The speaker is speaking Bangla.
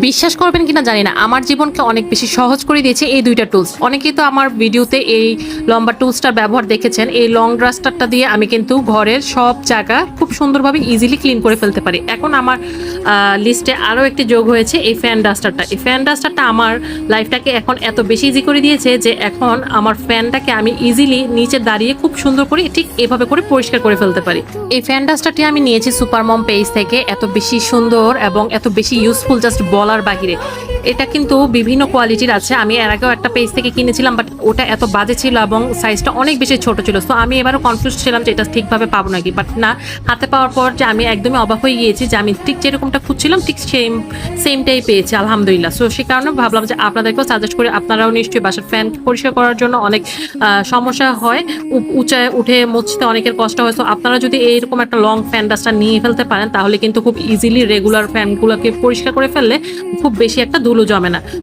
বিশ্বাস করবেন কিনা জানি না, আমার জীবনকে অনেক বেশি সহজ করে দিয়েছে এই দুইটা টুলস। অনেকেই তো আমার ভিডিওতে এই লম্বা টুলসটার ব্যবহার দেখেছেন। এই লং ডাস্টারটা দিয়ে আমি কিন্তু ঘরের সব জায়গা খুব সুন্দরভাবে ইজিলি ক্লিন করে ফেলতে পারি। এখন আমার লিস্টে আরও একটি যোগ হয়েছে এই ফ্যান ডাস্টারটা। এই ফ্যান ডাস্টারটা আমার লাইফটাকে এখন এত বেশি ইজি করে দিয়েছে যে এখন আমার ফ্যানটাকে আমি ইজিলি নিচে দাঁড়িয়ে খুব সুন্দর করে ঠিক এভাবে করে পরিষ্কার করে ফেলতে পারি। এই ফ্যান ডাস্টারটি আমি নিয়েছি সুপারমম পেজ থেকে। এত বেশি সুন্দর এবং এত বেশি ইউজফুল জাস্ট বলার বাহিরে। এটা কিন্তু বিভিন্ন কোয়ালিটির আছে। আমি এর আগেও একটা পেজ থেকে কিনেছিলাম, বাট ওটা এত বাজে ছিল এবং সাইজটা অনেক বেশি ছোট ছিল। সো আমি এবারও কনফিউজ ছিলাম যে এটা ঠিকভাবে পাবো নাকি, বাট না, হাতে পাওয়ার পর যে আমি একদমই অবাক হয়ে গিয়েছি যে আমি ঠিক যেরকমটা খুঁজছিলাম ঠিক সেমটাই পেয়েছি, আলহামদুলিল্লাহ। সো সে কারণে ভাবলাম যে আপনাদেরকেও সাজেস্ট করে, আপনারাও নিশ্চয়ই বাসার ফ্যান পরিষ্কার করার জন্য অনেক সমস্যা হয়, উঁচায় উঠে মুছতে অনেকের কষ্ট হয়। সো আপনারা যদি এইরকম একটা লং ফ্যান ডাস্টার নিয়ে ফেলতে পারেন তাহলে কিন্তু খুব ইজিলি রেগুলার ফ্যানগুলোকে পরিষ্কার করে ফেললে খুব বেশি একটা ধুলো জমে না।